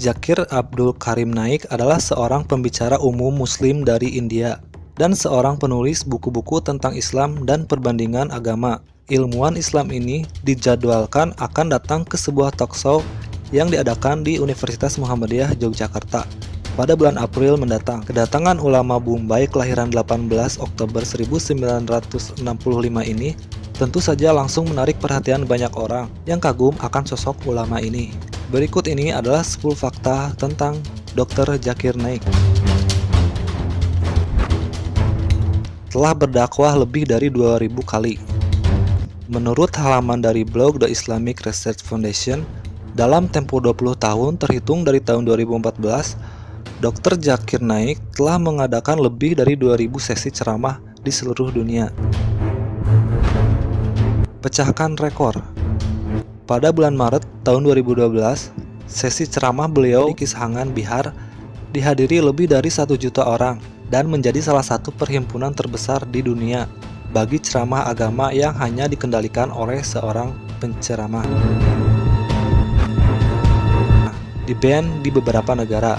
Zakir Abdul Karim Naik adalah seorang pembicara umum Muslim dari India dan seorang penulis buku-buku tentang Islam dan perbandingan agama. Ilmuwan Islam ini dijadwalkan akan datang ke sebuah talkshow yang diadakan di Universitas Muhammadiyah Yogyakarta pada bulan April mendatang. Kedatangan ulama Bombay kelahiran 18 Oktober 1965 ini tentu saja langsung menarik perhatian banyak orang yang kagum akan sosok ulama ini. Berikut ini adalah 10 fakta tentang Dr. Zakir Naik. Telah berdakwah lebih dari 2000 kali. Menurut halaman dari blog The Islamic Research Foundation, dalam tempo 20 tahun terhitung dari tahun 2014, Dr. Zakir Naik telah mengadakan lebih dari 2000 sesi ceramah di seluruh dunia. Pecahkan rekor. Pada bulan Maret tahun 2012, sesi ceramah beliau di Kishangan, Bihar dihadiri lebih dari 1 juta orang dan menjadi salah satu perhimpunan terbesar di dunia bagi ceramah agama yang hanya dikendalikan oleh seorang penceramah. Di-ban di beberapa negara.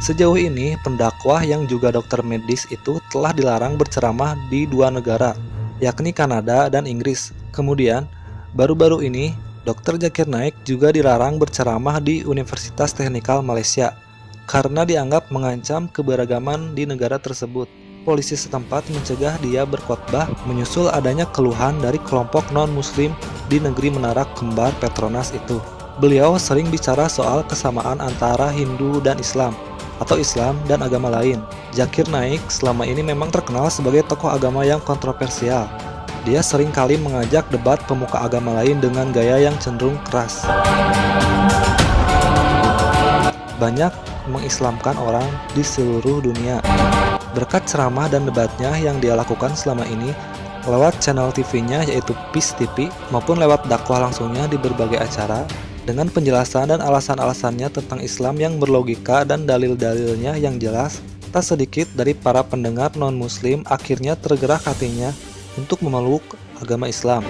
Sejauh ini, pendakwah yang juga dokter medis itu telah dilarang berceramah di 2 negara, yakni Kanada dan Inggris. Kemudian, baru-baru ini, Dr. Zakir Naik juga dilarang berceramah di Universitas Teknikal Malaysia karena dianggap mengancam keberagaman di negara tersebut. Polisi setempat mencegah dia berkhotbah menyusul adanya keluhan dari kelompok non-muslim di negeri Menara Kembar Petronas itu. Beliau sering bicara soal kesamaan antara Hindu dan Islam, atau Islam dan agama lain. Zakir Naik selama ini memang terkenal sebagai tokoh agama yang kontroversial. Dia sering kali mengajak debat pemuka agama lain dengan gaya yang cenderung keras. Banyak mengislamkan orang di seluruh dunia. Berkat ceramah dan debatnya yang dia lakukan selama ini lewat channel TV-nya yaitu Peace TV maupun lewat dakwah langsungnya di berbagai acara dengan penjelasan dan alasan-alasannya tentang Islam yang berlogika dan dalil-dalilnya yang jelas, tak sedikit dari para pendengar non-muslim akhirnya tergerak hatinya untuk memeluk agama Islam.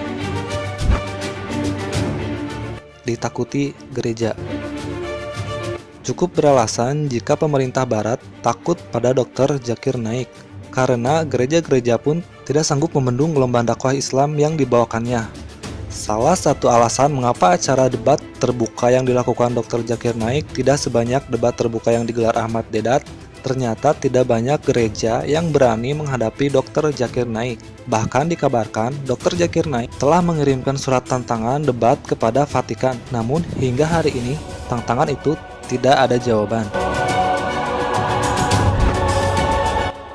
Ditakuti gereja. Cukup beralasan jika pemerintah barat takut pada Dr. Zakir Naik, karena gereja-gereja pun tidak sanggup membendung gelombang dakwah Islam yang dibawakannya. Salah satu alasan mengapa acara debat terbuka yang dilakukan Dr. Zakir Naik tidak sebanyak debat terbuka yang digelar Ahmad Deedat, ternyata tidak banyak gereja yang berani menghadapi Dr. Zakir Naik. Bahkan dikabarkan Dr. Zakir Naik telah mengirimkan surat tantangan debat kepada Vatikan. Namun hingga hari ini tantangan itu tidak ada jawaban.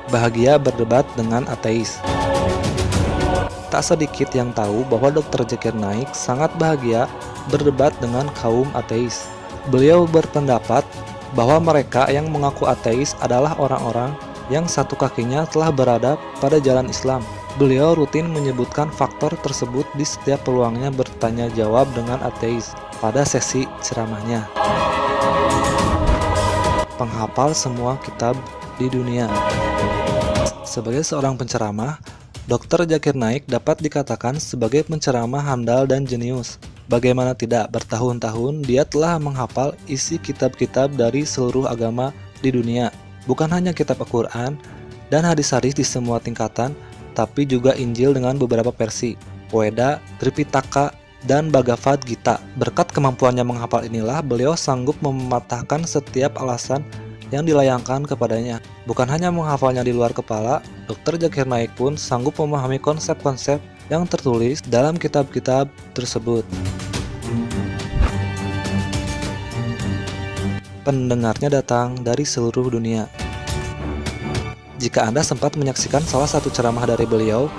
Bahagia berdebat dengan ateis. Tak sedikit yang tahu bahwa Dr. Zakir Naik sangat bahagia berdebat dengan kaum ateis. Beliau berpendapat bahwa mereka yang mengaku ateis adalah orang-orang yang satu kakinya telah berada pada jalan Islam. Beliau rutin menyebutkan faktor tersebut di setiap peluangnya bertanya jawab dengan ateis pada sesi ceramahnya. Penghafal semua kitab di dunia. Sebagai seorang penceramah, Dr. Zakir Naik dapat dikatakan sebagai penceramah handal dan jenius. Bagaimana tidak, bertahun-tahun dia telah menghafal isi kitab-kitab dari seluruh agama di dunia. Bukan hanya kitab Al-Quran dan hadis-hadis di semua tingkatan, tapi juga Injil dengan beberapa versi, Weda, Tripitaka, dan Bhagavad Gita. Berkat kemampuannya menghafal inilah, beliau sanggup mematahkan setiap alasan yang dilayangkan kepadanya. Bukan hanya menghafalnya di luar kepala, Dr. Zakir Naik pun sanggup memahami konsep-konsep yang tertulis dalam kitab-kitab tersebut. Pendengarnya datang dari seluruh dunia. Jika Anda sempat menyaksikan salah satu ceramah dari beliau,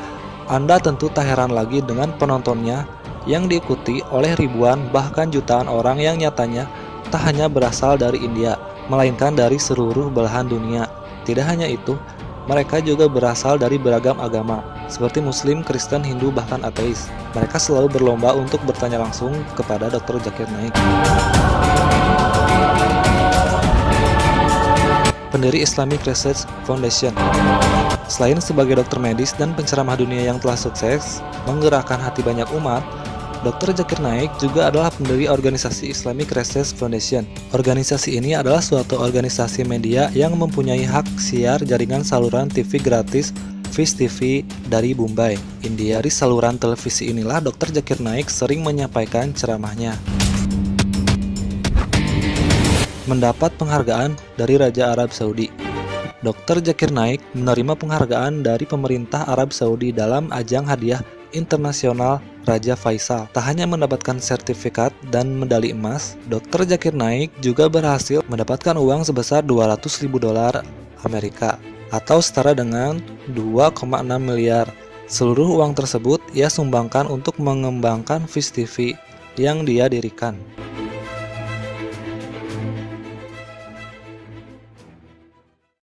Anda tentu tak heran lagi dengan penontonnya yang diikuti oleh ribuan bahkan jutaan orang yang nyatanya tak hanya berasal dari India, melainkan dari seluruh belahan dunia. Tidak hanya itu, mereka juga berasal dari beragam agama, seperti Muslim, Kristen, Hindu, bahkan ateis. Mereka selalu berlomba untuk bertanya langsung kepada Dr. Zakir Naik. Pendiri Islamic Research Foundation. Selain sebagai dokter medis dan penceramah dunia yang telah sukses menggerakkan hati banyak umat, Dr. Zakir Naik juga adalah pendiri organisasi Islamic Research Foundation. Organisasi ini adalah suatu organisasi media yang mempunyai hak siar jaringan saluran TV gratis Viz TV dari Mumbai, India. Dari saluran televisi inilah Dr. Zakir Naik sering menyampaikan ceramahnya. Mendapat penghargaan dari Raja Arab Saudi. Dr. Zakir Naik menerima penghargaan dari pemerintah Arab Saudi dalam ajang hadiah internasional Raja Faisal. Tak hanya mendapatkan sertifikat dan medali emas, Dr. Zakir Naik juga berhasil mendapatkan uang sebesar 200.000 dolar Amerika atau setara dengan 2,6 miliar. Seluruh uang tersebut ia sumbangkan untuk mengembangkan Viz TV yang dia dirikan.